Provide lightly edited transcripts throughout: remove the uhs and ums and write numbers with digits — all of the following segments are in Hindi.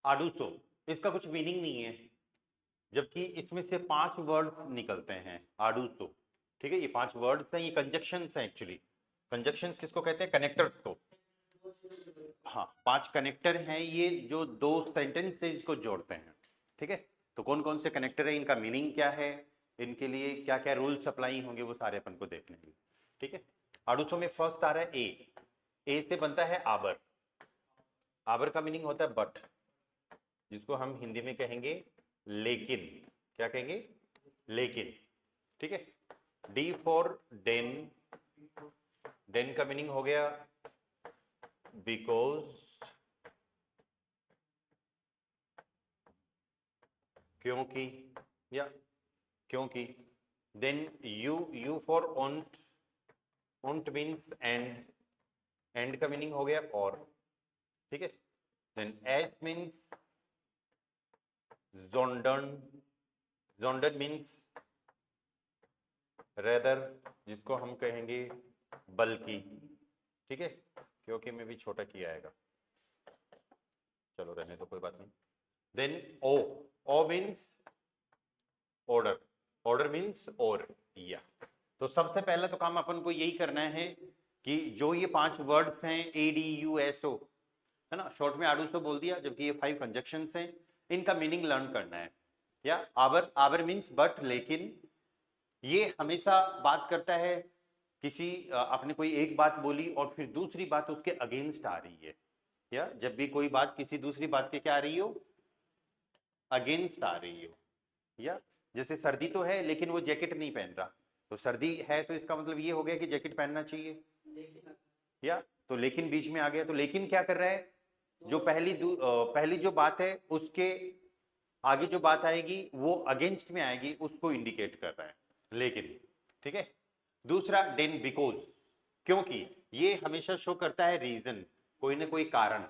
आडूसो, इसका कुछ मीनिंग नहीं है, जबकि इसमें से 5 वर्ड्स निकलते हैं आडूसो। ठीक है, ये 5 वर्ड्स हैं, ये कंजक्शंस हैं एक्चुअली। कंजक्शंस किसको कहते हैं? कनेक्टर्स को। हाँ, 5 कनेक्टर हैं ये, जो दो सेंटेंसेस को जोड़ते हैं। ठीक है, तो कौन कौन से कनेक्टर है, इनका मीनिंग क्या है, इनके लिए क्या क्या रूल्स अप्लाई होंगे, वो सारे अपन को देखने हैं। ठीक है, आडूसो में फर्स्ट आ रहा है ए से बनता है आबर। आबर का मीनिंग होता है बट, जिसको हम हिंदी में कहेंगे लेकिन। क्या कहेंगे? लेकिन। ठीक है, डी फॉर देन, देन का मीनिंग हो गया बिकॉज, क्योंकि या क्योंकि। देन यू फॉर ओंट, ओंट मीन्स एंड, एंड का मीनिंग हो गया और। ठीक है, देन एस मीन्स जोंडन, जोंडन मीन्स रेदर, जिसको हम कहेंगे बल्कि। ठीक है, क्योंकि में भी छोटा किया आएगा, चलो रहने तो कोई बात नहीं। Then O means order, order means or, या। तो सबसे पहला तो काम अपन को यही करना है कि जो ये 5 वर्ड्स हैं ADUSO, है ना, शॉर्ट में आडूसो बोल दिया, जबकि ये 5 कंजक्शंस हैं, इनका मीनिंग लर्न करना है। या आवर, आवर मीन्स बट, लेकिन। ये हमेशा बात करता है किसी आपने कोई एक बात बोली और फिर दूसरी बात उसके अगेंस्ट आ रही है, या जब भी कोई बात किसी दूसरी बात के क्या आ रही हो, अगेंस्ट आ रही हो। या जैसे सर्दी तो है लेकिन वो जैकेट नहीं पहन रहा, तो सर्दी है तो इसका मतलब ये हो गया कि जैकेट पहनना चाहिए। या तो लेकिन बीच में आ गया, तो लेकिन क्या कर रहा है, जो पहली जो बात है उसके आगे जो बात आएगी वो अगेंस्ट में आएगी, उसको इंडिकेट कर रहा है लेकिन। ठीक है, दूसरा देन बिकॉज, क्योंकि, ये हमेशा शो करता है रीजन, कोई ना कोई कारण।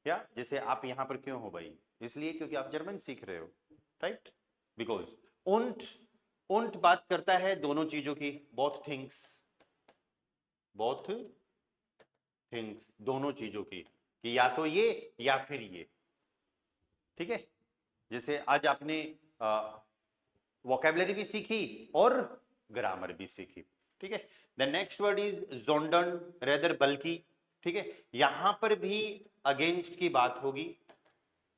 या जैसे आप यहां पर क्यों हो भाई, इसलिए क्योंकि आप जर्मन सीख रहे हो, राइट, बिकॉज। उंट, उंट बात करता है दोनों चीजों की, बोथ थिंग्स, बोथ थिंग्स, दोनों चीजों की, कि या तो ये या फिर ये। ठीक है, जैसे आज आपने वोकेबलरी भी सीखी और ग्रामर भी सीखी। ठीक है, द नेक्स्ट वर्ड इज जोंडन, रेदर बल्कि। ठीक है, यहां पर भी अगेंस्ट की बात होगी,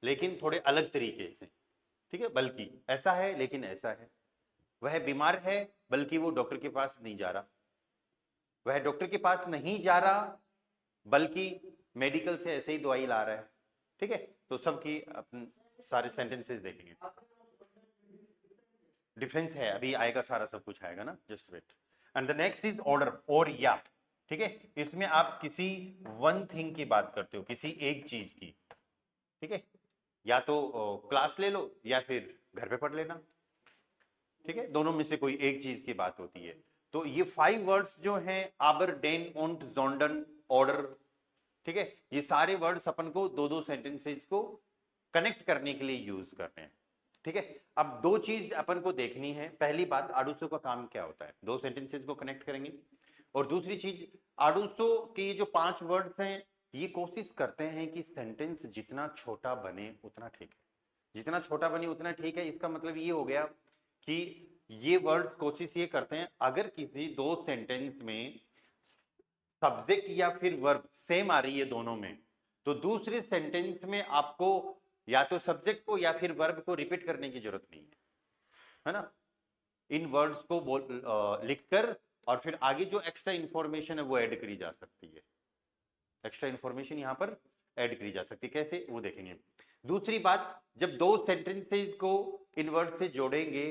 लेकिन थोड़े अलग तरीके से। ठीक है, बल्कि ऐसा है लेकिन ऐसा है, वह बीमार है बल्कि वो डॉक्टर के पास नहीं जा रहा, वह डॉक्टर के पास नहीं जा रहा बल्कि मेडिकल से ऐसे ही दवाई ला रहा है। ठीक है, तो सबकी अपन सारे सेंटेंसेस देखेंगे, डिफरेंस है, अभी आएगा, सारा सब कुछ आएगा ना, just wait. And the next is order or या। ठीक है, इसमें आप किसी वन थिंग की बात करते हो, किसी एक चीज की। ठीक है, या तो क्लास ले लो या फिर घर पे पढ़ लेना। ठीक है, दोनों में से कोई एक चीज की बात होती है। तो ये 5 वर्ड्स जो हैं, आबर, डेन, ओंट, जोंडन, ऑर्डर। ठीक है, ये सारे वर्ड्स अपन को दो दो सेंटेंसेस को कनेक्ट करने के लिए यूज करने हैं। ठीक है, अब दो चीज अपन को देखनी है। पहली बात, आडूसो का काम क्या होता है, दो सेंटेंसेस को कनेक्ट करेंगे। और दूसरी चीज, आडूसो के जो 5 वर्ड्स हैं, ये कोशिश करते हैं कि सेंटेंस जितना छोटा बने उतना ठीक है, जितना छोटा बने उतना ठीक है। इसका मतलब ये हो गया कि ये वर्ड्स कोशिश ये करते हैं, अगर किसी दो सेंटेंस में सब्जेक्ट या फिर वर्ब सेम आ रही है दोनों में, तो दूसरे सेंटेंस में आपको या तो सब्जेक्ट को या फिर वर्ब को रिपीट करने की जरूरत नहीं है ना। इन वर्ड्स को लिखकर और फिर आगे जो एक्स्ट्रा इंफॉर्मेशन है वो ऐड करी जा सकती है, एक्स्ट्रा इंफॉर्मेशन यहां पर ऐड करी जा सकती है, कैसे वो देखेंगे। दूसरी बात, जब दो सेंटेंसेस को इन वर्ड से जोड़ेंगे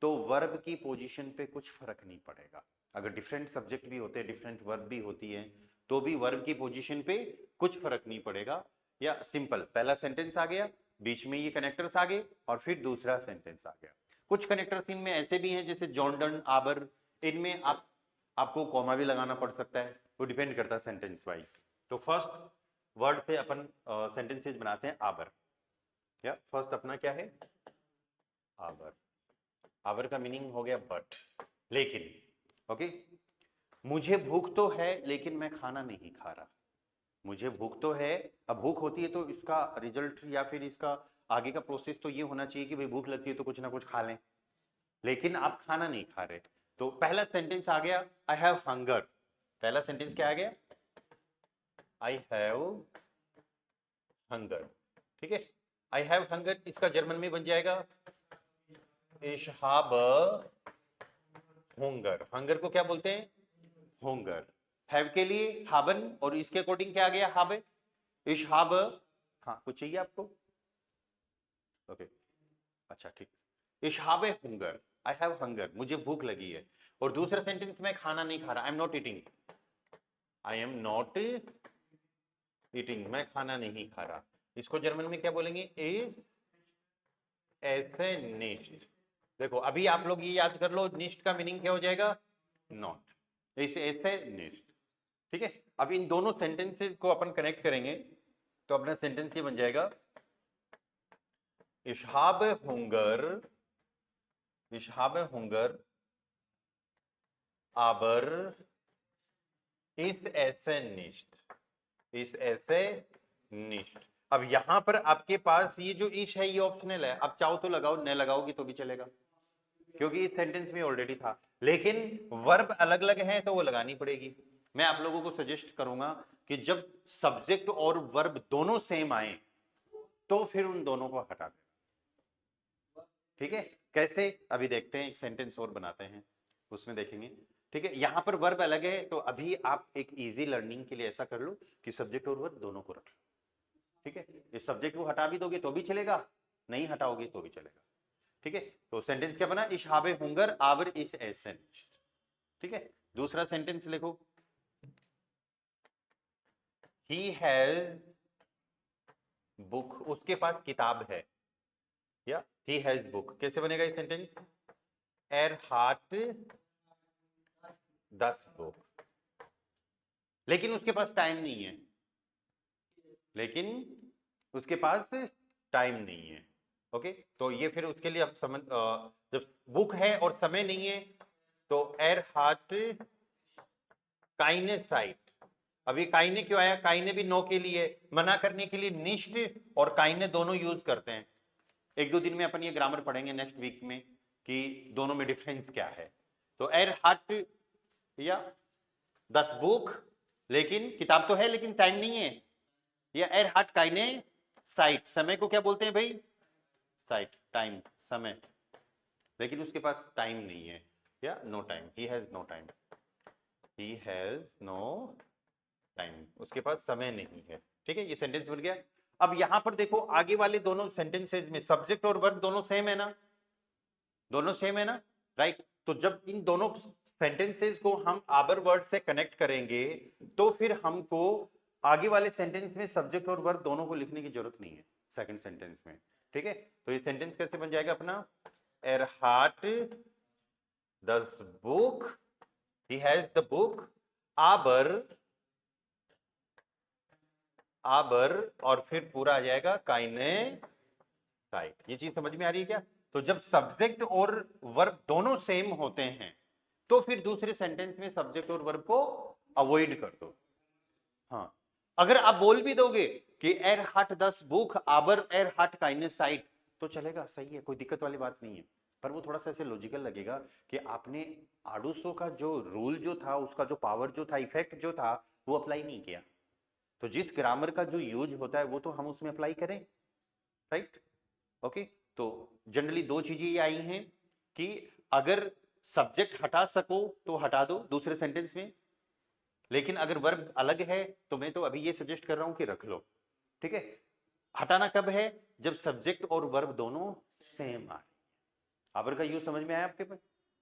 तो वर्ब की पोजीशन पे कुछ फर्क नहीं पड़ेगा। अगर डिफरेंट सब्जेक्ट भी होते हैं, डिफरेंट वर्ब भी होती है, तो भी वर्ब की पोजीशन पे कुछ फर्क नहीं पड़ेगा। या सिंपल, पहला सेंटेंस आ गया, बीच में ये कनेक्टर्स आ गए और फिर दूसरा सेंटेंस आ गया। कुछ कनेक्टर्स इनमें ऐसे भी हैं जैसे जॉन्डन, आबर, इनमें आपको कॉमा भी लगाना पड़ सकता है, वो डिपेंड करता है सेंटेंस वाइज। तो फर्स्ट वर्ड से अपन सेंटेंसेस बनाते हैं, आबर। या फर्स्ट अपना क्या है, आबर। आवर का मीनिंग हो गया बट, लेकिन। ओके, मुझे भूख तो है लेकिन मैं खाना नहीं खा रहा। मुझे भूख तो है। अब भूख होती है तो इसका रिजल्ट या फिर इसका आगे का प्रोसेस तो ये होना चाहिए कि भाई भूख लगती है तो कुछ ना कुछ खा लें, लेकिन आप खाना नहीं खा रहे। तो पहला सेंटेंस आ गया आई हैव हंगर। पहला सेंटेंस क्या आ गया? आई हैव हंगर। ठीक है, आई हैव हंगर इसका जर्मन में बन जाएगा ich habe हुंगर। हंगर को क्या बोलते हैं? हुंगर। हैव के लिए हाबन और इसके अकॉर्डिंग क्या आ गया? हाबे। ich habe, हाँ कुछ चाहिए आपको? ओके अच्छा ठीक। ich habe हुंगर, आई हैव हंगर, मुझे भूख लगी है। और दूसरा सेंटेंस में खाना नहीं खा रहा, I am not eating. I am not eating, मैं खाना नहीं खा रहा। इसको जर्मन में क्या बोलेंगे? इज ऐसे निष्ठ। देखो अभी आप लोग ये याद कर लो, निष्ठ का मीनिंग क्या हो जाएगा? नॉट। ऐसे ऐसे निष्ठ। ठीक है, अब इन दोनों सेंटेंसेस को अपन कनेक्ट करेंगे तो अपना सेंटेंस ये बन जाएगा ich habe Hunger, ich habe Hunger, aber ist esse nicht, ist esse nicht। अब यहां पर आपके पास ये जो इश है ये ऑप्शनल है, आप चाहो तो लगाओ, न लगाओगे तो भी चलेगा, क्योंकि इस सेंटेंस में ऑलरेडी था। लेकिन वर्ब अलग अलग है तो वो लगानी पड़ेगी। मैं आप लोगों को सजेस्ट करूंगा कि जब सब्जेक्ट और वर्ब दोनों सेम आए तो फिर उन दोनों को हटा दें। ठीक है, कैसे अभी देखते हैं, एक सेंटेंस और बनाते हैं उसमें देखेंगे। ठीक है, यहां पर वर्ब अलग है तो अभी आप एक इजी लर्निंग के लिए ऐसा कर लो कि सब्जेक्ट और वर्ब दोनों को रख लो। ठीक है, इस सब्जेक्ट को हटा भी दोगे तो भी चलेगा, नहीं हटाओगे तो भी चलेगा। ठीक है, तो सेंटेंस क्या बना? इश हाबे हुंगर आबर इस एसन। ठीक है, दूसरा सेंटेंस लिखो ही हैज बुक, उसके पास किताब है, या ही हैज बुक। कैसे बनेगा ये सेंटेंस? एर हाट 10 बुक, लेकिन उसके पास टाइम नहीं है, लेकिन उसके पास टाइम नहीं है। ओके, तो ये फिर उसके लिए अब समझ, जब बुक है और समय नहीं है तो एर हाट काइने साइट। अभी काइने क्यों आया? काइने भी नो के लिए, मना करने के लिए निष्ठ और काइने दोनों यूज करते हैं। एक दो दिन में अपन ये ग्रामर पढ़ेंगे नेक्स्ट वीक में कि दोनों में डिफरेंस क्या है। तो एर हाट या 10 बुक, लेकिन किताब तो है लेकिन टाइम नहीं है, या एर हाट काइने साइट, समय को क्या बोलते हैं भाई? साइट, टाइम, समय, लेकिन उसके पास टाइम नहीं है, या no time, he has no time, he has no time, उसके पास समय नहीं है। ठीक है, ये सेंटेंस बन गया। अब यहां पर देखो आगे वाले दोनों सेंटेंसेस में सब्जेक्ट और वर्ब दोनों सेम है ना? दोनों सेम है ना? राइट। तो जब इन दोनों सेंटेंसेस को हम आबर वर्ड से कनेक्ट करेंगे तो फिर हमको आगे वाले सेंटेंस में सब्जेक्ट और वर्ब दोनों को लिखने की जरूरत नहीं है सेकंड सेंटेंस में। ठीक है, तो ये सेंटेंस कैसे बन जाएगा अपना? एर हाट 10 बुक, ही हैज द बुक, आबर, आबर और फिर पूरा आ जाएगा काइने साइट। ये चीज समझ में आ रही है क्या? तो जब सब्जेक्ट और वर्ब दोनों सेम होते हैं तो फिर दूसरे सेंटेंस में सब्जेक्ट और वर्ब को अवॉइड कर दो। हाँ, अगर आप बोल भी दोगे कि एर हाट 10 बुक आबर एर हाट काइने साइट तो चलेगा, सही है, कोई दिक्कत वाली बात नहीं है। पर वो थोड़ा सा ऐसे लॉजिकल लगेगा कि आपने आडूसो का जो रूल जो था, उसका जो पावर जो था, इफेक्ट जो था, वो अप्लाई नहीं किया। तो जिस ग्रामर का जो यूज होता है वो तो हम उसमें अप्लाई करें, राइट? ओके, तो जनरली दो चीजें ये आई हैं कि अगर सब्जेक्ट हटा सको तो हटा दो दूसरे सेंटेंस में, लेकिन अगर वर्ब अलग है तो मैं तो अभी ये सजेस्ट कर रहा हूं कि रख लो। ठीक है, हटाना कब है? जब सब्जेक्ट और वर्ब दोनों सेम आए। आवर का यूज समझ में आया आपके पास?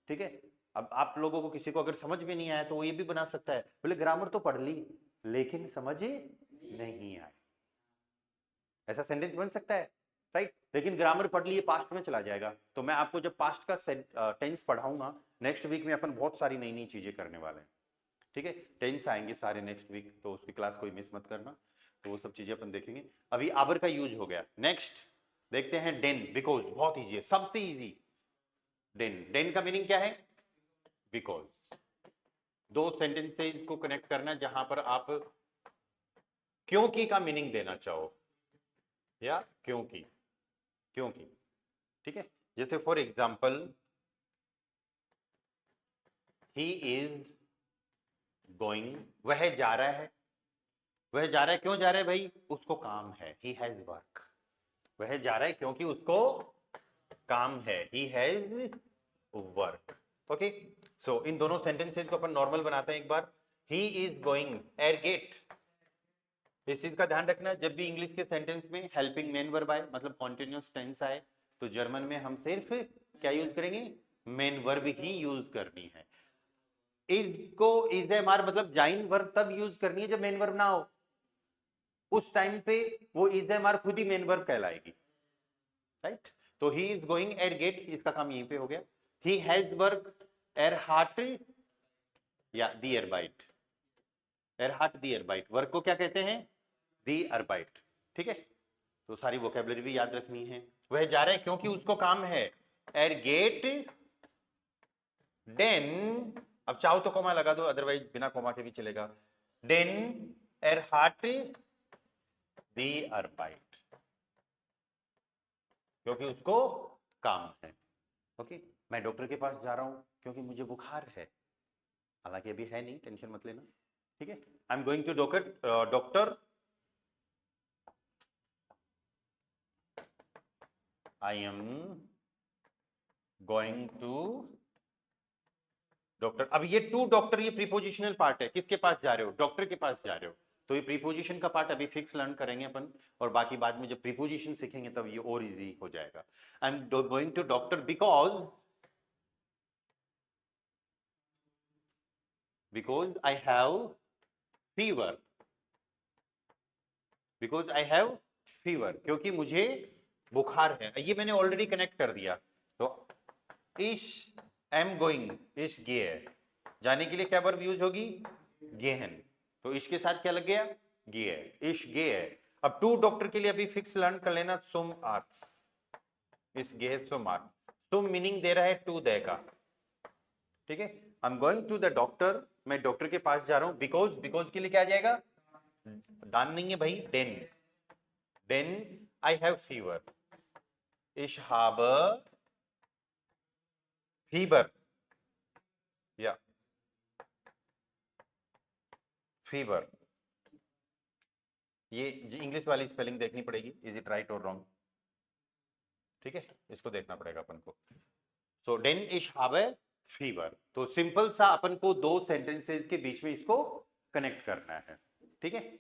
ठीक है, अब आप लोगों को किसी को अगर समझ में नहीं आया तो वो ये भी बना सकता है, बोले ग्रामर तो पढ़ ली लेकिन समझ नहीं आया, ऐसा सेंटेंस बन सकता है, राइट? लेकिन ग्रामर पढ़ लिए पास्ट में चला जाएगा। तो मैं आपको जब पास्ट का टेंस पढ़ाऊंगा नेक्स्ट वीक में, अपन बहुत सारी नई नई चीजें करने वाले हैं। ठीक है, टेंस आएंगे सारे नेक्स्ट वीक, तो उसकी क्लास कोई मिस मत करना। तो वो सब चीजें अपन देखेंगे। अभी आबर का यूज हो गया, नेक्स्ट देखते हैं डेन, बिकॉज, बहुत ईजी है, सबसे ईजी। डेन, डेन का मीनिंग क्या है? बिकॉज। दो सेंटेंसेस को कनेक्ट करना जहां पर आप क्योंकि का मीनिंग देना चाहो या क्योंकि, क्योंकि, ठीक है। जैसे for example he is going, वह जा रहा है, वह जा रहा है, क्यों जा रहा है भाई, उसको काम है, ही हैज वर्क। वह जा रहा है क्योंकि उसको काम है, he has work. Okay, so इन दोनों सेंटेंसेस को अपन नॉर्मल बनाते हैं एक बार। ही इज गोइंग एयर गेट। इस चीज का ध्यान रखना, जब भी इंग्लिश के सेंटेंस में हेल्पिंग मेन वर्ब आए, मतलब कॉन्टिन्यूअस टेंस आए, तो जर्मन में हम सिर्फ क्या यूज करेंगे, मेन वर्ब ही यूज करनी है। इज को इज एम आर मतलब जाइन वर्ब तब यूज करनी है जब मेन वर्ब ना हो, उस टाइम पे वो इज एम आर खुद ही मेन वर्ब कहलाएगी, राइट। तो he is going air gate, इसका काम यहीं पे हो गया। ही हैज वर्क एर हार्ट या दी एयरबाइट, एर हार्ट दी एयरबाइट, वर्क को क्या कहते हैं, दी एयरबाइट, ठीक है। तो सारी वोकेबलरी भी याद रखनी है। वह जा रहा है क्योंकि उसको काम है, एर गेट डेन, अब चाहो तो कोमा लगा दो, अदरवाइज बिना कोमा के भी चलेगा, डेन एर हार्ट दी एयरबाइट, क्योंकि उसको काम है। ओके, मैं डॉक्टर के पास जा रहा हूं क्योंकि मुझे बुखार है, हालांकि अभी है नहीं, टेंशन मत लेना, ठीक है। I am going to doctor, I am going to doctor. अब ये टू डॉक्टर, ये प्रीपोजिशनल पार्ट है, किसके पास जा रहे हो, डॉक्टर के पास जा रहे हो, तो ये प्रीपोजिशन का पार्ट अभी फिक्स लर्न करेंगे अपन, और बाकी बाद में जब प्रीपोजिशन सीखेंगे तब ये और इजी हो जाएगा। I am going to doctor because I have fever, because I have fever, क्योंकि मुझे बुखार है, ये मैंने ऑलरेडी कनेक्ट कर दिया। तो इश एम गोइंग, इश गे है, जाने के लिए क्या वर्ब यूज होगी, गेहन, तो इसके साथ क्या लग गया, गे है, इश गे है। अब टू डॉक्टर के लिए अभी फिक्स लर्न कर लेना, सुम आर्ट्स, इस गे सुम आर्ट्स, सुम मीनिंग दे रहा है टू दे का, ठीक है। I am going to the doctor, मैं डॉक्टर के पास जा रहा हूं, बिकॉज, बिकॉज के लिए क्या आ जाएगा, दान नहीं है भाई, डेन, डेन I have fever, ich habe fever या फीवर, ये इंग्लिश वाली स्पेलिंग देखनी पड़ेगी, इज इट राइट और रॉन्ग, ठीक है, इसको देखना पड़ेगा अपन को। सो डेन इश habe फीवर, तो सिंपल सा अपन को दो सेंटेंसेस के बीच में इसको कनेक्ट करना है, ठीक है।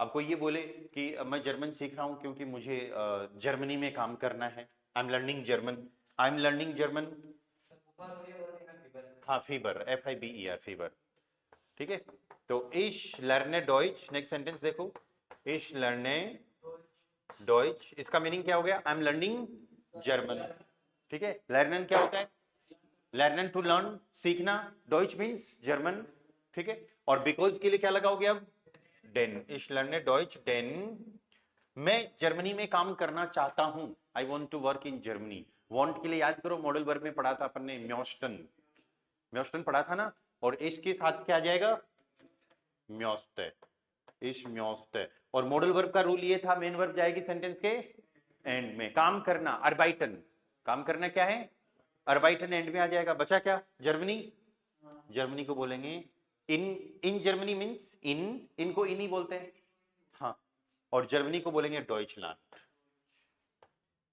अब कोई ये बोले कि मैं जर्मन सीख रहा हूं क्योंकि मुझे जर्मनी में काम करना है, I am learning German, I am learning German, हाँ फीवर, FIBER फीवर, ठीक है। तो इश लर्ने डॉइच, नेक्स्ट सेंटेंस देखो, इश लर्ने डॉइच, इसका मीनिंग क्या हो गया, आई एम लर्निंग जर्मन, ठीक है। लर्नन क्या होता है, लर्नन टू लर्न, सीखना, डॉइच मींस जर्मन, ठीक है। और बिकॉज के लिए क्या लगाओगे अब, डेन, इश लर्ने डॉइच डेन, मैं जर्मनी में काम करना चाहता हूं, I want to work in Germany. Want के लिए याद करो, मॉडल वर्ब में पढ़ा था अपन ने, म्योस्टन, म्योस्टन पढ़ा था ना, और इसके साथ क्या आ जाएगा, म्योस्टे, इश म्योस्टे, और मॉडल वर्ब का रूल ये था, मेन वर्ब जाएगी सेंटेंस के एंड में, काम करना, अर्बाइटन, काम करना क्या है, अर्बाइटन एंड में आ जाएगा, बचा क्या, जर्मनी, जर्मनी को बोलेंगे इन, इन जर्मनी मींस इन, इनको इन ही बोलते हैं, हाँ, और जर्मनी को बोलेंगे डॉइचलैंड,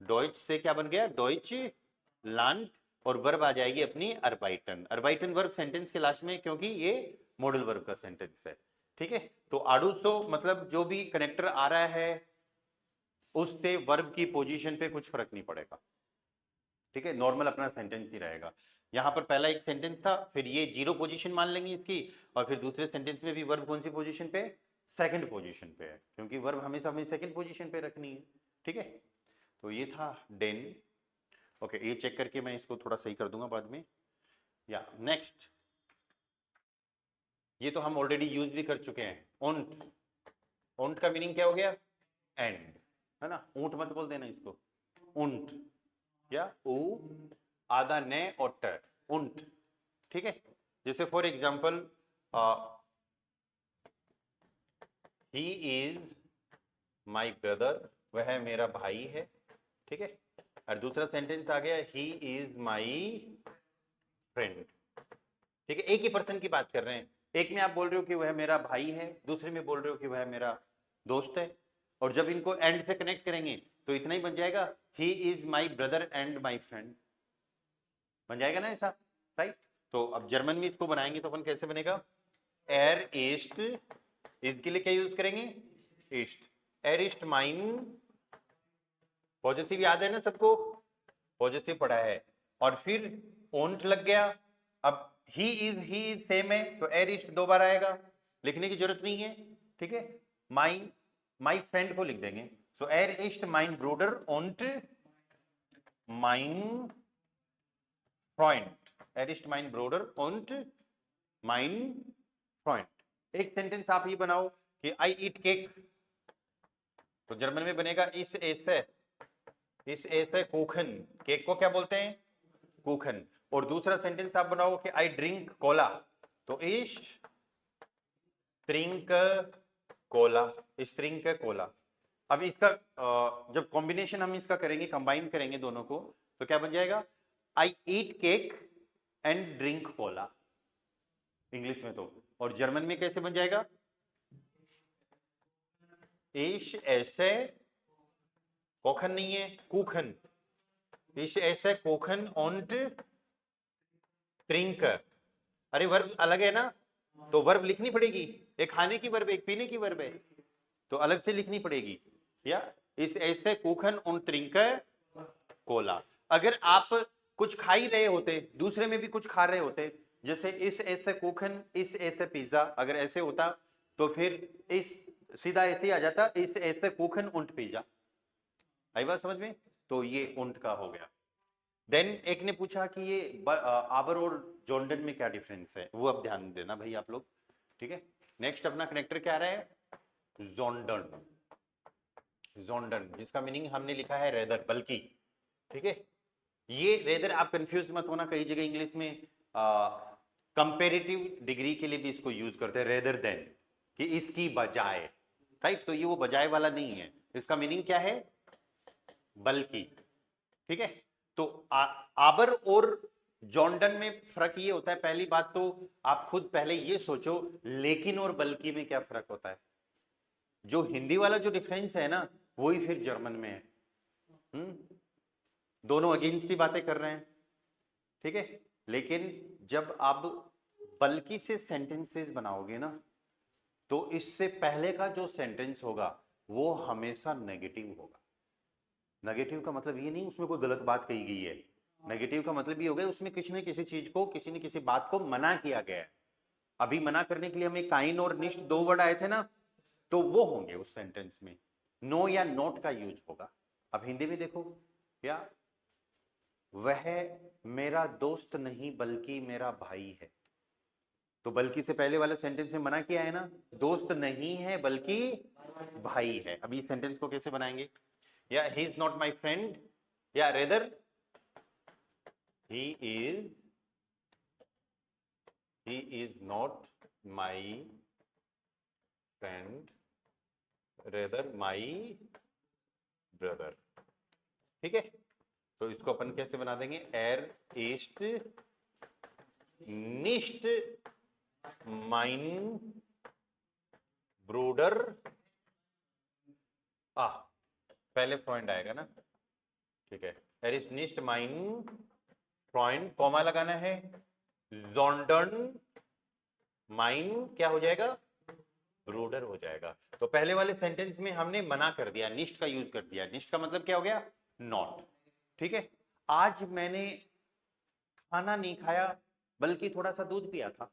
डॉइच से क्या बन गया, डॉइच लैंड, और वर्ब आ जाएगी अपनी अर्बाइटन, अर्बाइटन वर्ब सेंटेंस के लास्ट में, क्योंकि ये मॉडल वर्ब का सेंटेंस है, ठीक है। तो आडूसो मतलब जो भी कनेक्टर आ रहा है उससे वर्ब की पोजीशन पे कुछ फर्क नहीं पड़ेगा, ठीक है, नॉर्मल अपना सेंटेंस ही रहेगा। यहां पर पहला एक सेंटेंस था, फिर ये जीरो पोजीशन मान लेंगे इसकी, और फिर दूसरे सेंटेंस में भी वर्ब कौन सी पोजीशन पे, सेकंड पोजीशन पे है, क्योंकि वर्ब हमेशा हमें सेकंड पोजीशन पे रखनी है, ठीक है। तो ये था डेन, ओके, ये चेक करके मैं इसको थोड़ा सही कर दूंगा बाद में। या नेक्स्ट, ये तो हम ऑलरेडी यूज भी कर चुके हैं, ओंट, ओंट का मीनिंग क्या हो गया, एंड, है ना, ऊंट मत बोल देना इसको, ऊंट, या ऊ आधा ने और ट, ऊंट, ठीक है। जैसे for example he is my brother, वह मेरा भाई है, ठीक है। और दूसरा सेंटेंस आ गया, ही इज माई फ्रेंड, ठीक है। एक ही पर्सन की बात कर रहे हैं, एक में आप बोल रहे हो कि वह मेरा भाई है, दूसरे में बोल रहे हो कि वह मेरा दोस्त है। और जब इनको एंड से कनेक्ट करेंगे तो इतना ही बन जाएगा, he is my brother and my friend, बन जाएगा ना ऐसा, राइट। तो अब जर्मन में इसको बनाएंगे तो अपन कैसे बनेगा, एर इस्ट, इसके लिए क्या यूज करेंगे, इस्ट, एर इस्ट माइन, पॉजिटिव याद है ना सबको, पॉजिटिव पढ़ा है। और फिर ओंट लग गया, अब ही इज सेम है तो एर इस्ट 2 बार आएगा, लिखने की जरूरत नहीं है, ठीक है। माई फ्रेंड को लिख देंगे, सो एर इस्ट माइन ब्रूडर ओंट माइन फ्रेंड, एर इस्ट माइन ब्रूडर ओंट माइन फ्रेंड। एक सेंटेंस आप ये बनाओ कि आई ईट केक, तो जर्मन में बनेगा इस ऐसे कुखन, केक को क्या बोलते हैं, कुखन। और दूसरा सेंटेंस आप बनाओ कि आई ड्रिंक कोला, तो इस ट्रिंक कोला, इस ट्रिंक कोला। अब इसका जब कॉम्बिनेशन हम इसका करेंगे, कंबाइन करेंगे दोनों को, तो क्या बन जाएगा, I eat cake and drink cola, English में तो। और जर्मन में कैसे बन जाएगा, इस ऐसे कोखन नहीं है, कुखन, इस ऐसे कोखन und ट्रिंक। अरे वर्ब अलग है ना, तो वर्ब लिखनी पड़ेगी, एक खाने की वर्ब, एक पीने की वर्ब है, तो अलग से लिखनी पड़ेगी। या इस ऐसे कुखन und ट्रिंक कोला। अगर आप कुछ खा ही रहे होते, दूसरे में भी कुछ खा रहे होते, जैसे इस ऐसे कुखन, इस ऐसे पिज्जा, अगर ऐसे होता तो फिर इस सीधा ऐसे ही आ जाता, इस ऐसे कुखन und पिज्जा, आई बात समझ में। तो ये उंट का हो गया। देन एक ने पूछा कि ये आबर और जॉन्डन में क्या डिफरेंस है, वो अब ध्यान देना भाई आप लोग, ठीक है। नेक्स्ट अपना कनेक्टर क्या आ रहा है, जॉन्डन, जॉन्डन जिसका मीनिंग हमने लिखा है रेदर, बल्कि, ठीक है। ये रेदर आप कंफ्यूज मत होना, कई जगह इंग्लिश में कंपेरेटिव डिग्री के लिए भी इसको यूज करते हैं, रेदर देन, कि इसकी बजाय, राइट। तो ये वो बजाय वाला नहीं है, इसका मीनिंग क्या है, बल्कि, ठीक है। तो आबर और जॉन्डन में फर्क ये होता है, पहली बात तो आप खुद पहले ये सोचो, लेकिन और बल्कि में क्या फर्क होता है। जो हिंदी वाला जो डिफरेंस है ना, वही फिर जर्मन में है। दोनों अगेंस्ट ही बातें कर रहे हैं, ठीक है। लेकिन जब आप बल्कि से सेंटेंसेस बनाओगे ना, तो इससे पहले का जो सेंटेंस होगा वो हमेशा नेगेटिव होगा। नेगेटिव का मतलब ये नहीं उसमें कोई गलत बात कही गई है, नेगेटिव का मतलब ये हो गया उसमें किसी ने किसी चीज को, किसी ने किसी बात को मना किया गया है। अभी मना करने के लिए हमें काइन और निष्ठ 2 वर्ड आए थे ना, तो वो होंगे उस सेंटेंस में, नो या नोट का यूज होगा। अब हिंदी में देखो, क्या, वह मेरा दोस्त नहीं बल्कि मेरा भाई है, तो बल्कि से पहले वाले सेंटेंस में मना किया है ना, दोस्त नहीं है बल्कि भाई है। अभी इस सेंटेंस को कैसे बनाएंगे, या he is not my friend, या rather he is not my friend, rather my brother, ठीक है। तो इसको अपन कैसे बना देंगे, एर इस्ट निष्ट माइन ब्रूडर, पहले फ्रेंड आएगा ना, ठीक है। एर इस्ट निष्ट माइन फ्रेंड, कॉमा लगाना है, जॉन्डन माइन क्या हो जाएगा, ब्रूडर हो जाएगा। तो पहले वाले सेंटेंस में हमने मना कर दिया, निष्ट का यूज कर दिया, निष्ट का मतलब क्या हो गया, नॉट, ठीक है। आज मैंने खाना नहीं खाया बल्कि थोड़ा सा दूध पिया था,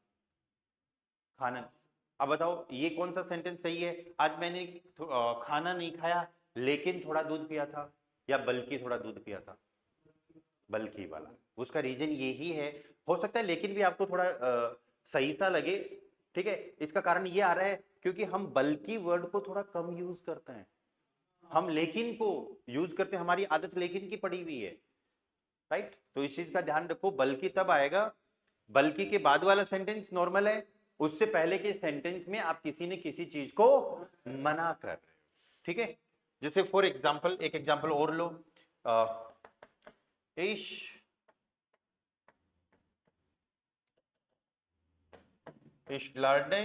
खाना। अब बताओ ये कौन सा सेंटेंस सही है, आज मैंने खाना नहीं खाया लेकिन थोड़ा दूध पिया था, या बल्कि थोड़ा दूध पिया था, बल्कि वाला। उसका रीजन यही है, हो सकता है लेकिन भी आपको थोड़ा सही सा लगे, ठीक है। इसका कारण ये आ रहा है क्योंकि हम बल्कि वर्ड को थोड़ा कम यूज करते हैं, हम लेकिन को यूज करते हैं, हमारी आदत लेकिन की पड़ी हुई है, राइट। तो इस चीज का ध्यान रखो, बल्कि तब आएगा, बल्कि के बाद वाला सेंटेंस नॉर्मल है, उससे पहले के सेंटेंस में आप किसी न किसी चीज को मना कर रहे हो, ठीक है। जैसे फॉर एग्जाम्पल, एक एग्जाम्पल और लो, इश Ich lerne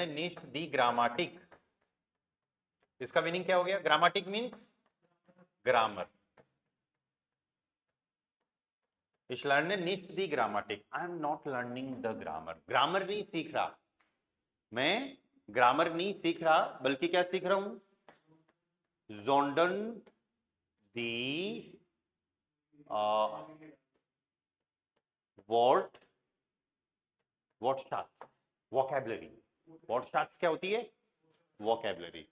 nicht die Grammatik। इसका मीनिंग क्या हो गया? Grammatic means grammar. Ich lerne nicht die Grammatik। I am not learning the grammar। Grammar नहीं सीख रहा, मैं ग्रामर नहीं सीख रहा, बल्कि क्या सीख रहा हूं? Sondern die Wortschatz, vocabulary। Wortschatz क्या होती है? vocabulary।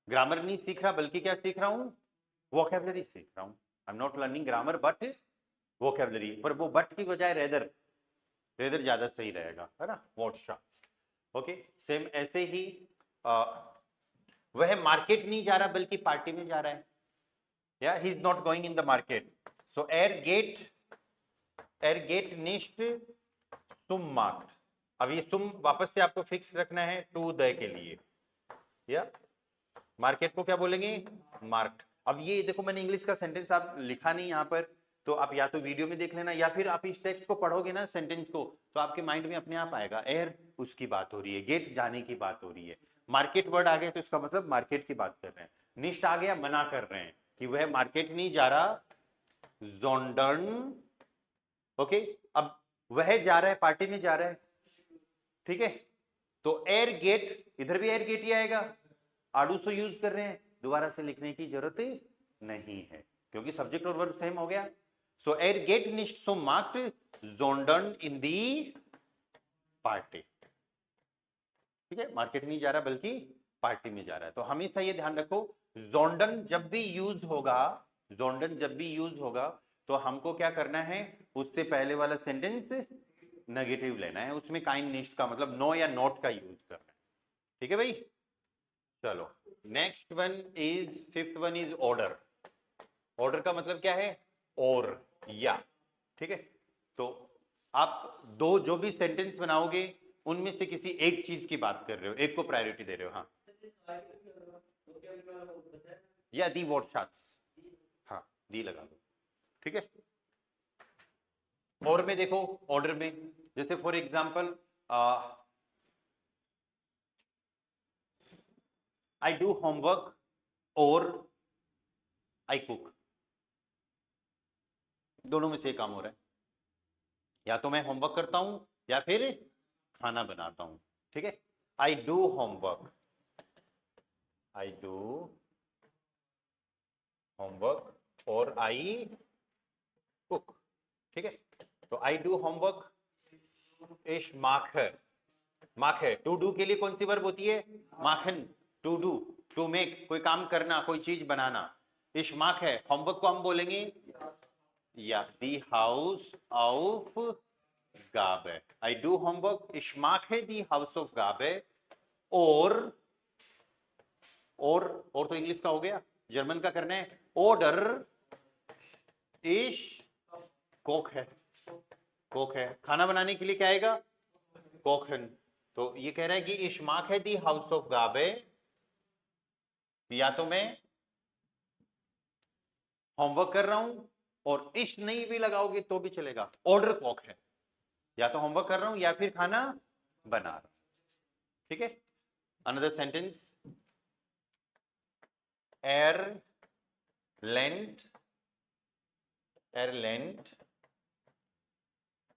ग्रामर नहीं सीख रहा, बल्कि क्या सीख रहा हूं? vocabulary सीख रहा हूं। I am not learning grammar but vocabulary। पर वो बट की बजाय रेदर, रेदर ज्यादा सही रहेगा, है ना? Wortschatz। ओके, सेम ऐसे ही वह मार्केट नहीं जा रहा बल्कि पार्टी में जा रहा है, या he is not going in the market. So er geht nicht zum Markt। अब ये तुम वापस से आपको फिक्स रखना है टू द के लिए, या मार्केट को क्या बोलेंगे? मार्क्ट। अब ये देखो, मैंने इंग्लिश का सेंटेंस आप लिखा नहीं यहाँ पर, तो आप या तो वीडियो में देख लेना, या फिर आप इस टेक्स्ट को पढ़ोगे ना सेंटेंस को, तो आपके माइंड में अपने आप आएगा एयर उसकी बात हो रही है, गेट जाने की बात हो रही है। मार्केट वर्ड आ गया तो इसका मतलब मार्केट की बात कर रहे हैं। निष्ठ आ गया, मना कर रहे हैं कि वह मार्केट नहीं जा रहा, जोंडन। ओके, अब वह जा रहा है, पार्टी में जा रहा है, ठीक है। तो एयर गेट, इधर भी एयर गेट ही आएगा, आडूसो यूज कर रहे हैं, दोबारा से लिखने की जरूरत नहीं है क्योंकि सब्जेक्ट और वर्ब सेम हो गया। सो एयर गेट निश्ट सो मार्क्ड जोंडन इन दी पार्टी, ठीक है। मार्केट नहीं जा रहा बल्कि पार्टी में जा रहा है। तो हमेशा ये ध्यान रखो, जोंडन जब भी यूज होगा, जोंडन जब भी यूज होगा तो हमको क्या करना है? उससे पहले वाला सेंटेंस नेगेटिव लेना है, उसमें काइंड निश्ट का मतलब नो या नॉट का यूज करना है, ठीक है भाई। चलो next one is, fifth one is order. Order का मतलब क्या है? और या, ठीक है। तो आप दो जो भी सेंटेंस बनाओगे उनमें से किसी एक चीज की बात कर रहे हो, एक को प्रायोरिटी दे रहे हो। हाँ, या दी वर्डशाट्स, हाँ दी लगा दो, ठीक है। और में देखो, ऑर्डर में जैसे for example I do homework और आई कुक, दोनों में से काम हो रहा है, या तो मैं होमवर्क करता हूं या फिर खाना बनाता हूं, ठीक है। I do homework, I do homework और आई कुक, ठीक है। तो आई डू होमवर्क, इश माखर, माखे, टू डू के लिए कौन सी वर्ब होती है? माखन, टू डू, टू मेक, कोई काम करना, कोई चीज बनाना। इश माख है, होमवर्क को हम बोलेंगे या दी हाउस ऑफ गाबे। आई डू होमवर्क, इश माख है दी हाउस ऑफ गाबे। और तो इंग्लिश का हो गया, जर्मन का करना है। ऑर्डर इश कोक है, कोक है, खाना बनाने के लिए क्या आएगा? कोखन। तो ये कह रहा है कि इश माख है दी हाउस ऑफ गाबे, या तो मैं होमवर्क कर रहा हूं और इश नहीं भी लगाओगे तो भी चलेगा, ऑर्डर कॉक है, या तो होमवर्क कर रहा हूं या फिर खाना बना रहा हूं, ठीक है। Another sentence, Ireland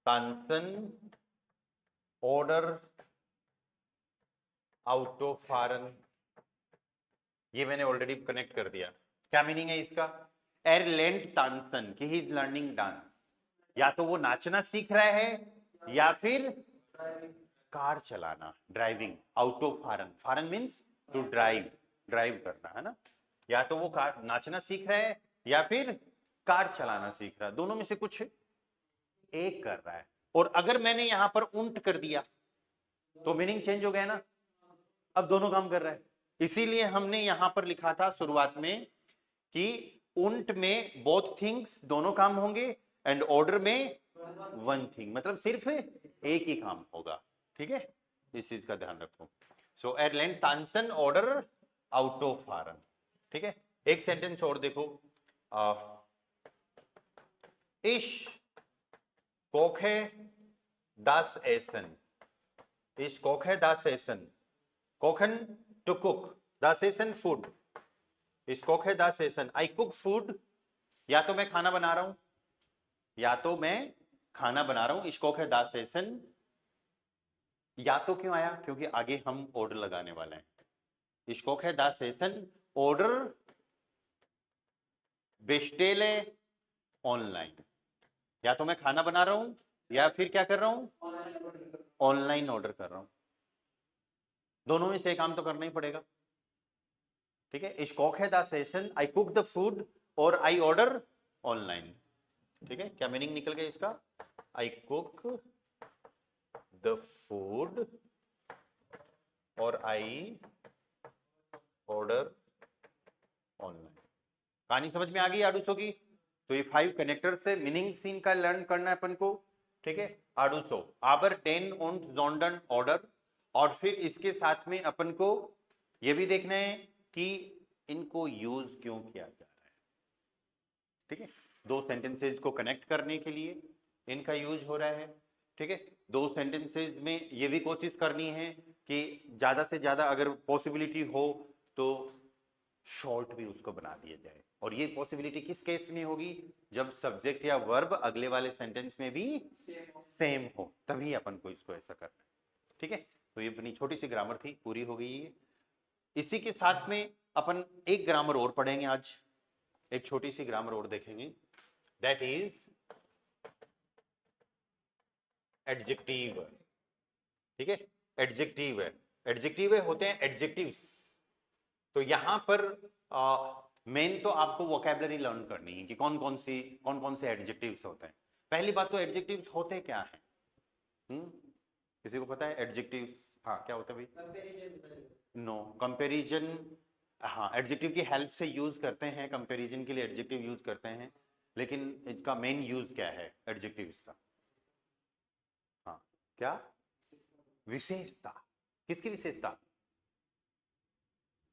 Tansen order autofahren। ये मैंने ऑलरेडी कनेक्ट कर दिया। क्या मीनिंग है इसका? एयरलैंड तानसन कि ही इज लर्निंग डांस, या तो वो नाचना सीख रहा है या फिर कार चलाना, ड्राइविंग। autofahren, फारन मींस टू ड्राइव, ड्राइव करना, है ना। या तो वो कार नाचना सीख रहा है या फिर कार चलाना सीख रहा है, दोनों में से कुछ एक कर रहा है। और अगर मैंने यहां पर उंट कर दिया तो मीनिंग चेंज हो गया ना, अब दोनों काम कर रहा है। इसीलिए हमने यहां पर लिखा था शुरुआत में कि उंट में बोथ थिंग्स, दोनों काम होंगे, लेकिन एयरलैंड में सिर्फ एक काम होगा, एयरलैंड में सिर्फ एक काम होगा। एयरलैंड में सिर्फ एक काम होगा, एयरलैंड में सिर्फ एक काम होगा। एयरलैंड में सिर्फ एक काम होगा, एयरलैंड में सिर्फ एक काम होगा। उंट में बोथ थिंग्स, दोनों काम होंगे, एंड ऑर्डर में वन थिंग, मतलब सिर्फ एक ही काम होगा, ठीक है, इस चीज का ध्यान रखो। सो एरलैंड Tansen order out of Faran, ठीक है। एक सेंटेंस और देखो, इश कोखे दास एसन, इश कोखे दास एसन, कोखन टू कुक, दास एसन फूड, इश कोखे दास एसन आई कुक फूड, या तो मैं खाना बना रहा हूं, या तो मैं खाना बना रहा हूं, इश कोखे दास एसन, या तो क्यों आया, क्योंकि आगे हम ऑर्डर लगाने वाले हैं। इश कोखे दास एसन ऑर्डर बेस्टेले ऑनलाइन, या तो मैं खाना बना रहा हूं या फिर क्या कर रहा हूं, ऑनलाइन ऑर्डर कर रहा हूं, दोनों में से काम तो करना ही पड़ेगा, ठीक है। इस कॉक है the session, I cook the food और आई ऑर्डर ऑनलाइन, ठीक है। क्या मीनिंग निकल गया इसका, आई कुक द फूड और आई ऑर्डर ऑनलाइन। कहानी समझ में आ गई आडूसो की। तो ये 5 कनेक्टर से मीनिंग सीन का लर्न करना है अपन को, ठीक है। आडूसो आबर 10 und जोंडन ऑर्डर, और फिर इसके साथ में अपन को ये भी देखना है कि इनको यूज क्यों किया जा रहा है, ठीक है। दो सेंटेंसेस को कनेक्ट करने के लिए इनका यूज हो रहा है, ठीक है। दो सेंटेंसेस में ये भी कोशिश करनी है कि ज्यादा से ज्यादा अगर पॉसिबिलिटी हो तो शॉर्ट भी उसको बना दिया जाए, और ये पॉसिबिलिटी किस केस में होगी, जब सब्जेक्ट या वर्ब अगले वाले सेंटेंस में भी सेम हो, तभी अपन को इसको ऐसा करना है, ठीक है। तो ये अपनी छोटी सी ग्रामर थी, पूरी हो गई है। इसी के साथ में अपन एक ग्रामर और पढ़ेंगे आज, एक छोटी सी ग्रामर और देखेंगे, दैट इज एडजेक्टिव, ठीक है। एडजेक्टिव है, एडजेक्टिव होते हैं एडजेक्टिव्स। तो यहां पर मेन तो आपको वोकैबुलरी लर्न करनी है कि कौन कौन से एडजेक्टिव्स होते हैं। पहली बात तो एडजेक्टिव्स होते क्या हैं, किसी को पता है एडजेक्टिव्स, हाँ क्या होता है भाई, नो कंपैरिजन, हाँ एडजेक्टिव की हेल्प से यूज करते हैं, कंपैरिजन के लिए एडजेक्टिव यूज करते हैं, लेकिन इसका मेन यूज क्या है एडजेक्टिव्स का, हाँ क्या, विशेषता। किसकी विशेषता,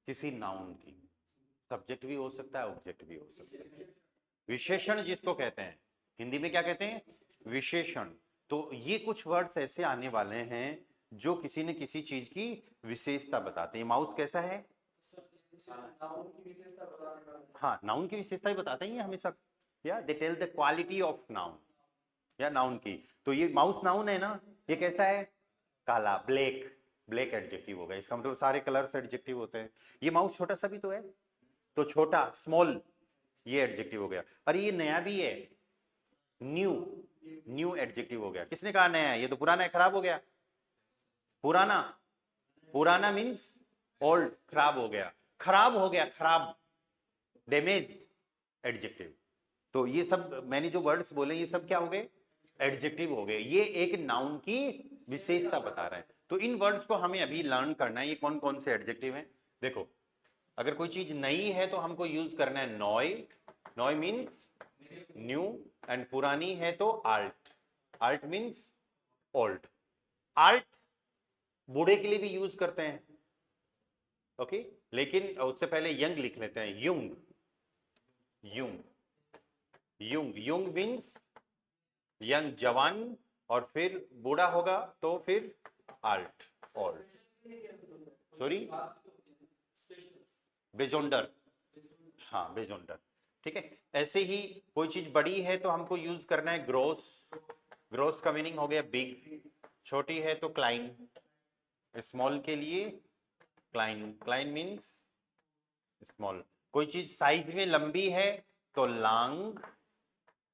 किसी नाउन की, सब्जेक्ट भी हो सकता है ऑब्जेक्ट भी हो सकता है, विशेषण जिसको कहते हैं, हिंदी में क्या कहते हैं, विशेषण। तो ये कुछ वर्ड्स ऐसे आने वाले हैं जो किसी न किसी चीज की विशेषता बताते हैं। माउस कैसा है, हाँ नाउन की विशेषता ही बताते हैं हमेशा, या they tell the quality of noun, या नाउन की। तो ये माउस नाउन है ना, ये कैसा है, काला, ब्लैक, ब्लैक एडजेक्टिव हो गया, इसका मतलब सारे कलर्स एडजेक्टिव होते हैं। ये माउस छोटा सा भी तो है, तो छोटा, स्मॉल, ये एडजेक्टिव हो गया। और ये नया भी है, न्यू, न्यू एडजेक्टिव हो गया। किसने कहा नया है, ये तो पुराना है, खराब हो गया, पुराना, पुराना मींस ओल्ड, खराब हो गया, खराब हो गया, खराब, डैमेज्ड एडजेक्टिव। तो ये सब मैंने जो वर्ड्स बोले ये सब क्या हो गए, एडजेक्टिव हो गए, ये एक नाउन की विशेषता बता रहे हैं। तो इन वर्ड्स को हमें अभी लर्न करना है, ये कौन कौन से एडजेक्टिव हैं। देखो अगर कोई चीज नई है तो हमको यूज करना है नॉय, नॉय मीन्स न्यू, एंड पुरानी है तो alt, alt means old. Alt बूढ़े के लिए भी यूज करते हैं, ओके, लेकिन उससे पहले यंग लिख लेते हैं, युंग, युंग, युंग, युंग मीन्स यंग, जवान, और फिर बूढ़ा होगा तो फिर आल्ट, ओल्ड, सॉरी बेजोंडर, हाँ बेजोंडर, ठीक है। ऐसे ही कोई चीज बड़ी है तो हमको यूज करना है ग्रोस, ग्रोस का मीनिंग हो गया बिग, छोटी है तो क्लाइन, स्मॉल के लिए क्लाइन, क्लाइन मीन्स स्मॉल। कोई चीज साइज में लंबी है तो लॉन्ग,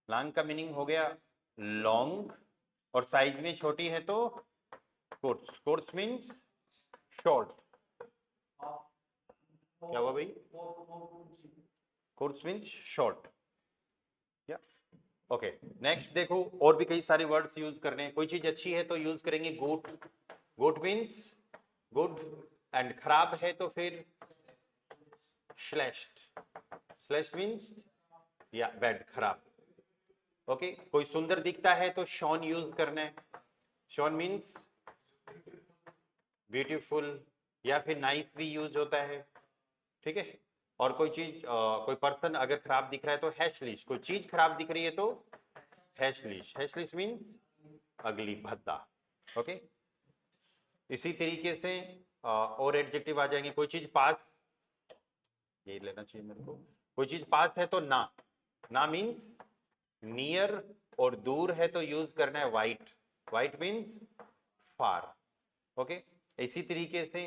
लॉन्ग का मीनिंग हो गया लॉन्ग, और साइज में छोटी है तो कोर्ट्स, कोर्ट्स मीन्स शॉर्ट। क्या हुआ भाई, कोर्ट्स मीन्स शॉर्ट, या ओके। नेक्स्ट देखो और भी कई सारे वर्ड्स यूज करने हैं। कोई चीज अच्छी है तो यूज करेंगे good, good means good, and खराब है तो फिर श्लेष्ट, श्लेष्ट मीन्स या बैड, खराब, ओके कोई सुंदर दिखता है तो शॉन यूज करना है, शॉन मीन्स ब्यूटीफुल, या फिर नाइस भी यूज होता है, ठीक है। और कोई चीज कोई पर्सन अगर खराब दिख रहा है तो हैशलिश, कोई चीज खराब दिख रही है तो हैशलिश, हैशलिश मीन्स अगली, भद्दा, ओके। इसी तरीके से और एडजेक्टिव आ जाएंगे, कोई चीज पास, यही लेना चाहिए मेरे को, कोई चीज पास है तो ना, ना मीन्स नियर, और दूर है तो यूज करना है वाइट, वाइट मीन्स फार, ओके। इसी तरीके से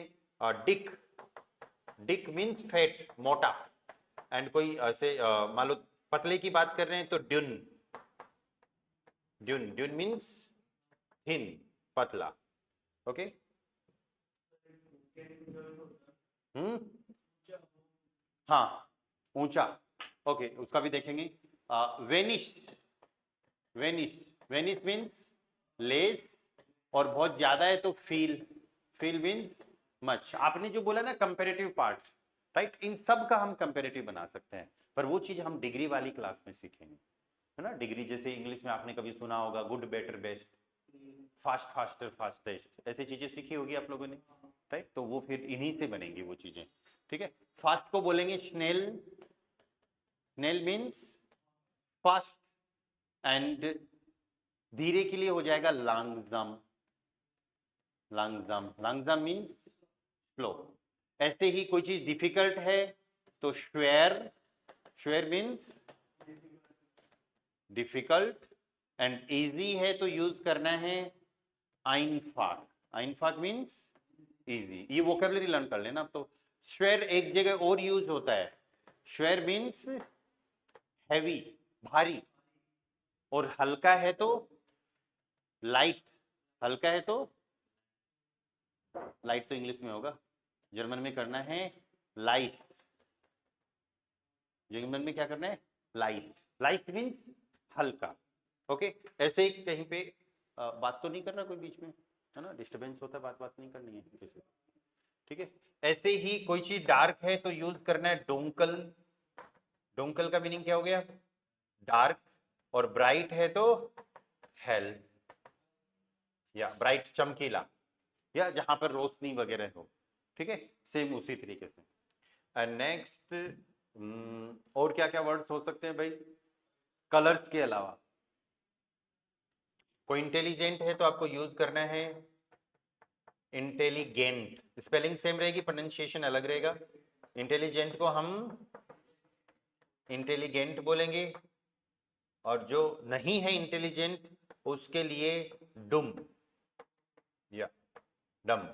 डिक, डिक मीन्स फैट, मोटा, एंड कोई ऐसे मान लो पतले की बात कर रहे हैं तो dune, dune, dune means thin, पतला, ओके। हाँ ऊंचा, ओके उसका भी देखेंगे। Vanish, vanish, vanish means less, और बहुत ज्यादा है तो फील, फील मीन्स मच। आपने जो बोला ना कंपैरेटिव पार्ट, राइट, इन सब का हम कंपैरेटिव बना सकते हैं, पर वो चीज हम डिग्री वाली क्लास में सीखेंगे, है ना। डिग्री जैसे इंग्लिश में आपने कभी सुना होगा good better best, fast faster fastest, ऐसी चीजें सीखी होगी आप लोगों ने, राइट, तो वो फिर इन्हीं से बनेंगी वो चीजें, ठीक है। फास्ट को बोलेंगे स्नेल, स्नेल मीन्स फास्ट, एंड धीरे के लिए हो जाएगा लांगजाम, लांगजाम, लांगजाम मीन्स स्लो। ऐसे ही कोई चीज डिफिकल्ट है तो श्वेर, श्वेर मीन्स डिफिकल्ट, एंड इजी है तो यूज करना है आइनफाक, आइनफाक मीन्स इजी। ये वोकेबलरी लर्न कर लेना अब तो। श्वेर एक जगह और यूज होता है, श्वेर मीन्स हैवी, भारी, और हल्का है तो लाइट, हल्का है तो लाइट तो इंग्लिश में होगा, जर्मन में करना है लाइट, जर्मन में क्या करना है लाइट, लाइट मीन्स हल्का, ओके। ऐसे ही कहीं पे बात तो नहीं करना कोई बीच में, है ना, डिस्टरबेंस होता है, बात बात नहीं करनी है किसी से, ठीक है। ऐसे ही कोई चीज डार्क है तो यूज करना है डोंकल, डोंकल का मीनिंग क्या हो गया डार्क, और ब्राइट है तो हेल, या ब्राइट चमकीला, या जहां पर रोशनी वगैरह हो, ठीक है, सेम उसी तरीके से। नेक्स्ट और क्या क्या वर्ड्स हो सकते हैं भाई कलर्स के अलावा। कोई इंटेलिजेंट है तो आपको यूज करना है इंटेलिगेंट, स्पेलिंग सेम रहेगी, प्रोनाउंसिएशन अलग रहेगा। इंटेलिजेंट को हम इंटेलिगेंट बोलेंगे, और जो नहीं है इंटेलिजेंट उसके लिए डुम, या डम,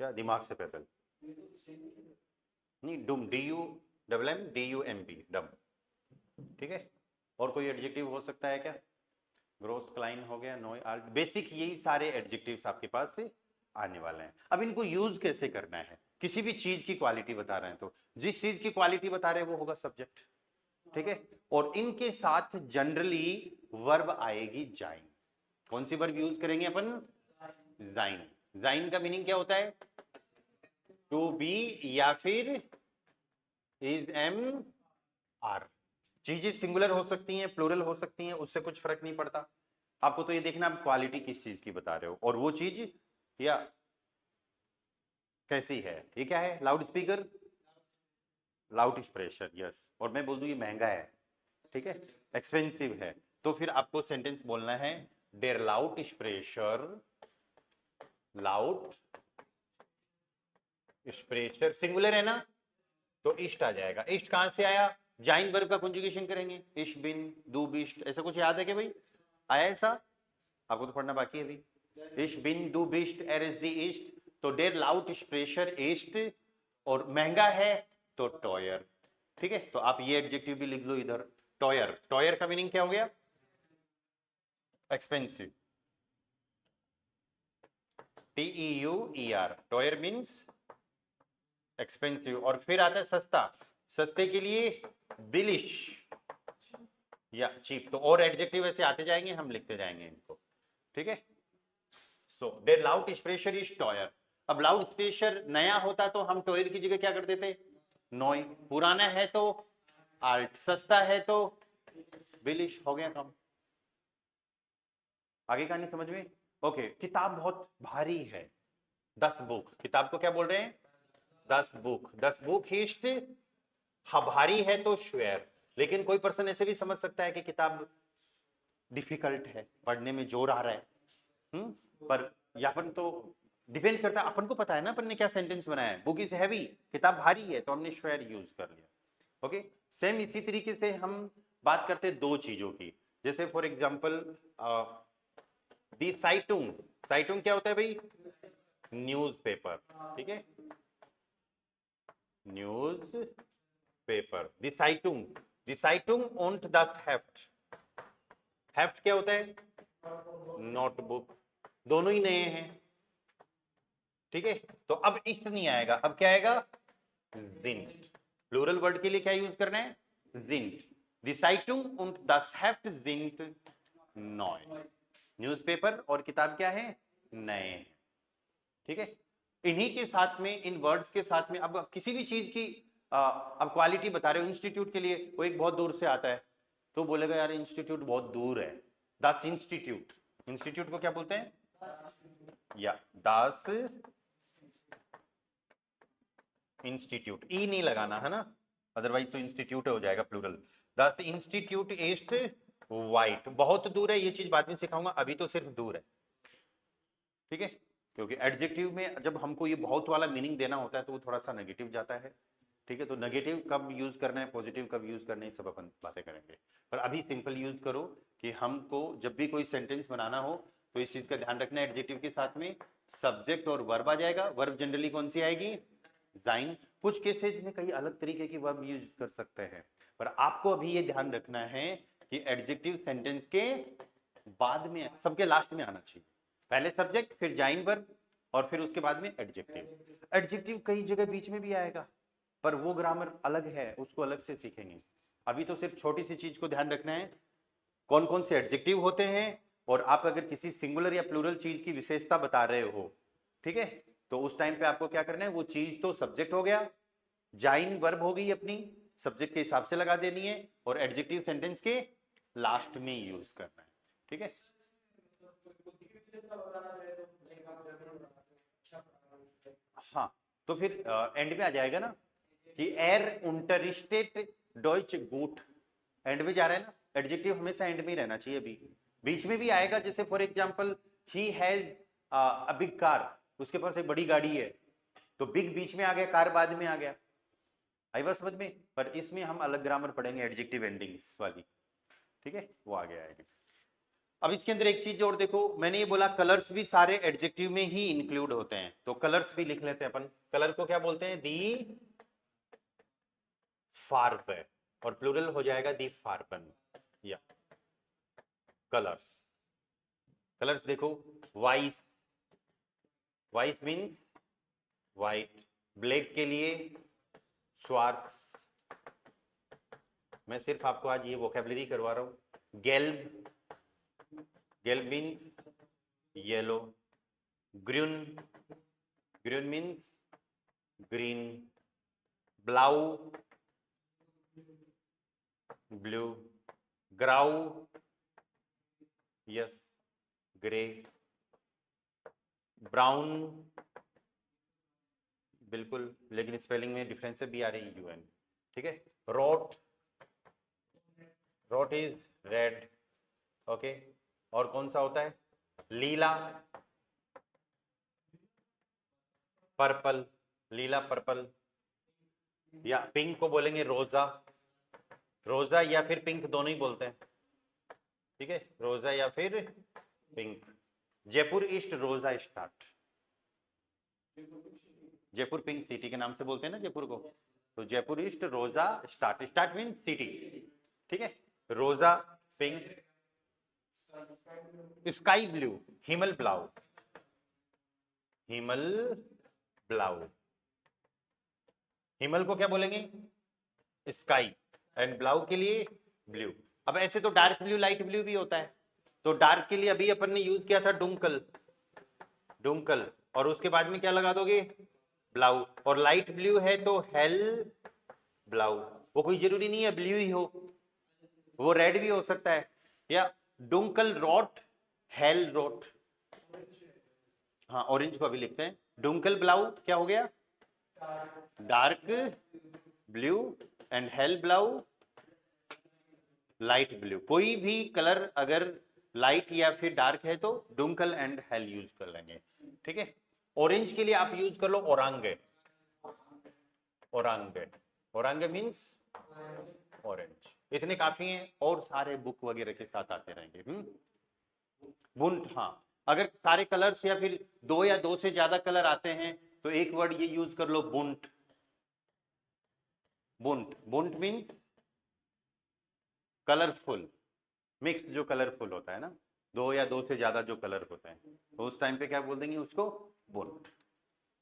या दिमाग से पैदल, नहीं डुम, DUMB, डम, ठीक है। और कोई एडजेक्टिव हो सकता है क्या, ग्रोस क्लाइन हो गया, नोय आल्ट, बेसिक यही सारे एडजेक्टिव्स आपके पास से आने वाले हैं। अब इनको यूज कैसे करना है, किसी भी चीज की क्वालिटी बता रहे हैं तो जिस चीज की क्वालिटी बता रहे हैं वो होगा सब्जेक्ट, ठीक है। और इनके साथ जनरली वर्ब आएगी जाइन, कौन सी वर्ब यूज करेंगे अपन, जाइन। जाइन का मीनिंग क्या होता है टू बी, या फिर इज एम आर, चीजें सिंगुलर हो सकती हैं प्लूरल हो सकती हैं, उससे कुछ फर्क नहीं पड़ता। आपको तो ये देखना आप क्वालिटी किस चीज की बता रहे हो, और वो चीज या कैसी है। ये क्या है लाउड स्पीकर, लाउड स्प्रेशर, यस। और मैं बोल दूं ये महंगा है, ठीक है, एक्सपेंसिव है, तो फिर आपको सेंटेंस बोलना है डेर लाउड स्प्रेशर, लाउड स्प्रेशर सिंगुलर है ना तो इष्ट आ जाएगा। इष्ट कहां से आया, जाइन वर्ब का कंजुगेशन करेंगे, इश बिन दू बिस्ट, ऐसा कुछ याद है क्या भाई, आया ऐसा, आपको तो पढ़ना बाकी है अभी। इश बिन दू बिस्ट एर इज दी ईस्ट, तो डेर लाउट स्प्रेशर ईस्ट, और महंगा है तो टॉयर, ठीक है। तो आप ये एडजेक्टिव भी लिख लो इधर, टॉयर, टॉयर का मीनिंग क्या हो गया expensive, TEUER, tire means expensive. और फिर आता है सस्ता, सस्ते के लिए बिलिश या चीप, तो और एडजेक्टिव ऐसे आते जाएंगे, हम लिखते जाएंगे इनको, ठीक है। सो देयर लाउड स्प्रेशर इज टॉयर। अब लाउड स्प्रेशर नया होता तो हम टॉयर की जगह क्या कर देते नॉय, पुराना है तो आल्ट, सस्ता है तो बिलिश, हो गया काम। आगे कहानी समझ में? ओके, किताब बहुत भारी है, 10 बुक, किताब को क्या बोल रहे हैं? 10 बुक, 10 बुक हिस्ट। हाँ भारी है तो श्वेर, लेकिन कोई पर्सन ऐसे भी समझ सकता है कि किताब डिफिकल्ट है, पढ़ने में जोर आ रहा है। पर यहाँ पर तो डिपेंड करता है, अपन को पता है ना अपन ने क्या सेंटेंस बनाया है। बुक इज हैवी, किताब भारी है, तो हमने श्वेर यूज कर लिया। ओके, सेम इसी तरीके से हम बात करते हैं दो चीजों की, जैसे फॉर एग्जांपल दी साइटुंग। साइटुंग क्या होता है भाई? न्यूज़पेपर, ठीक है, न्यूज पेपर। दी साइटुंग, दी साइटुंग und das Heft। हेफ्ट क्या होता है? नोटबुक। दोनों ही नए हैं, ठीक है। तो अब इस्ट नहीं आएगा, अब क्या आएगा? sind। प्लूरल वर्ड के लिए क्या यूज करना है? sind। Die Zeitung und das Heft sind neu। Newspaper और किताब क्या है? नए हैं, ठीक है। इन्हीं के साथ में, इन वर्ड्स के साथ में, अब किसी भी चीज की अब क्वालिटी बता रहे हो, इंस्टीट्यूट के लिए वो एक बहुत दूर से आता है तो बोलेगा यार इंस्टीट्यूट बहुत दूर है, दास इंस्टीट्यूट। इंस्टीट्यूट को क्या बोलते हैं? या दास इंस्टीट्यूट, ई नहीं लगाना है ना, अदरवाइज तो इंस्टीट्यूट हो जाएगा प्लूरल। दास इंस्टीट्यूट ईस्ट वाइट, बहुत दूर है, ये चीज बाद में सिखाऊंगा, अभी तो सिर्फ दूर है, ठीक है। क्योंकि एडजेक्टिव में जब हमको ये बहुत वाला मीनिंग देना होता है तो वो थोड़ा सा नेगेटिव जाता है, ठीक है। तो नेगेटिव कब यूज करना है, पॉजिटिव कब यूज करना है, सब अपन बातें करेंगे। पर अभी सिंपल यूज करो कि हमको जब भी कोई सेंटेंस बनाना हो तो इस चीज का ध्यान रखना है, एडजेक्टिव के साथ में सब्जेक्ट और वर्ब आ जाएगा। वर्ब जनरली कौन सी आएगी? जाइन। कुछ केसेज में कई अलग तरीके की वर्ब यूज कर सकते हैं, पर आपको अभी ये ध्यान रखना है कि एडजेक्टिव सेंटेंस के बाद में, सबके लास्ट में आना चाहिए। पहले सब्जेक्ट, फिर जाइन वर्ब, और फिर उसके बाद में एडजेक्टिव। एडजेक्टिव कई जगह बीच में भी आएगा, पर वो ग्रामर अलग है, उसको अलग से सीखेंगे। अभी तो सिर्फ छोटी सी चीज को ध्यान रखना है, कौन कौन से एडजेक्टिव होते हैं, और आप अगर किसी सिंगुलर या प्लूरल चीज की विशेषता बता रहे हो, ठीक है, तो उस टाइम पे आपको क्या करना है, वो चीज तो सब्जेक्ट हो गया, जाइन वर्ब हो गई अपनी, सब्जेक्ट के हिसाब से लगा देनी है, और एडजेक्टिव सेंटेंस के लास्ट में यूज करना है, ठीक है। हाँ, तो फिर एंड में आ जाएगा ना कि एर unterrichtet Deutsch gut। एंड में जा रहा है ना, एडजेक्टिव हमेशा एंड में ही रहना चाहिए। अभी बीच में भी आएगा, जैसे for example he has a big car, उसके पास एक बड़ी गाड़ी है, तो बिग बीच में आ गया, कार बाद में आ गया, आई बात समझ में। पर इसमें हम अलग ग्रामर पढ़ेंगे, एडजेक्टिव एंडिंग्स वाली, ठीक है, वो आ गया आएगी। अब इसके अंदर एक चीज और देखो, मैंने ये बोला कलर्स भी सारे एडजेक्टिव में ही इंक्लूड होते हैं, तो कलर्स भी लिख लेते हैं अपन। कलर को क्या बोलते हैं? दी फार्ब, और प्लूरल हो जाएगा दी फार्बन, या कलर्स। कलर्स देखो, vice, vice means white, black के लिए स्वार्ट्स, मैं सिर्फ आपको आज ये वोकेबलरी करवा रहा हूं। गेल्ब, गेल्ब मीन्स येलो, ग्रीन, ग्रीन मीन्स ग्रीन, ब्लाउ ब्लू, ग्राउ यस ग्रे, ब्राउन बिल्कुल, लेकिन स्पेलिंग में डिफरेंस भी आ रही है, यूएन, ठीक है। रोट, रोट इज रेड, ओके। और कौन सा होता है? लीला, पर्पल, लीला पर्पल, या पिंक को बोलेंगे रोजा, रोजा या फिर पिंक दोनों ही बोलते हैं, ठीक है, रोजा या फिर पिंक। जयपुर ईस्ट रोजा स्टार्ट, जयपुर पिंक सिटी के नाम से बोलते हैं ना जयपुर को, तो जयपुर ईस्ट रोजा स्टार्ट, स्टार्ट मीन सिटी, ठीक है। रोजा पिंक, स्काई ब्लू, हिमल ब्लाउ, हिमल ब्लाउ, हिमल को क्या बोलेंगे? स्काई, एंड ब्लाउ के लिए ब्लू। अब ऐसे तो डार्क ब्लू लाइट ब्लू भी होता है, तो डार्क के लिए अभी अपन ने यूज किया था डुंकल, डुंकल, और उसके बाद में क्या लगा दोगे? ब्लाउ, और लाइट ब्लू है तो हेल ब्लाउ, वो कोई जरूरी नहीं है ब्लू ही हो, वो रेड भी हो सकता है, या डुंकल रॉट, हेल रॉट, हाँ ऑरेंज को अभी लिखते हैं। डुंकल ब्लाउ क्या हो गया, डार्क ब्लू, एंड हेल ब्लाउ लाइट ब्लू। कोई भी कलर अगर लाइट या फिर डार्क है तो डुंकल एंड हेल यूज कर लेंगे, ठीक है। ऑरेंज के लिए आप यूज कर लो ओरांगे, ओरांगे, ओरांगे मींस ऑरेंज। इतने काफी हैं, और सारे बुक वगैरह के साथ आते रहेंगे। बुंट, हाँ अगर सारे कलर्स या फिर दो या दो से ज्यादा कलर आते हैं तो एक वर्ड ये यूज कर लो, बुंट। बुंट, बुंट मींस कलरफुल, मिक्स जो कलरफुल होता है ना, दो या दो से ज्यादा जो कलर होते हैं, तो उस टाइम पे क्या बोल देंगे उसको, बुंट।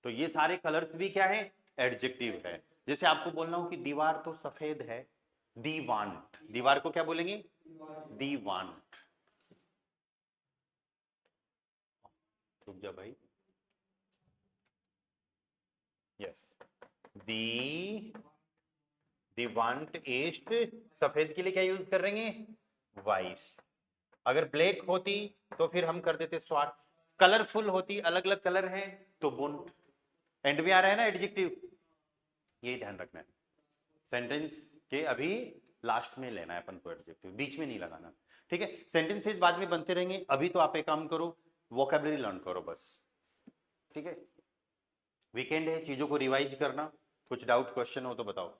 तो ये सारे कलर्स भी क्या है, एडजेक्टिव है। जैसे आपको बोलना हो कि दीवार तो सफेद है, दीवांट, दीवार को क्या बोलेंगे, दीवांट। रुक जा भाई, यस, दी दीवांट ईस्ट, सफेद के लिए क्या यूज कर रहे हैं, वाइस। अगर ब्लैक होती तो फिर हम कर देते स्वार्थ। कलरफुल होती, अलग अलग कलर हैं, तो बुंट। एंड में आ रहा है ना एडजेक्टिव, यही ध्यान रखना है। सेंटेंस के अभी लास्ट में लेना है अपन को एडजेक्टिव, बीच में नहीं लगाना, ठीक है। सेंटेंसेस बाद में बनते रहेंगे, अभी तो आप एक काम करो, वोकेबलरी लर्न करो बस, ठीक है। वीकेंड है, चीजों को रिवाइज करना। कुछ डाउट क्वेश्चन हो तो बताओ।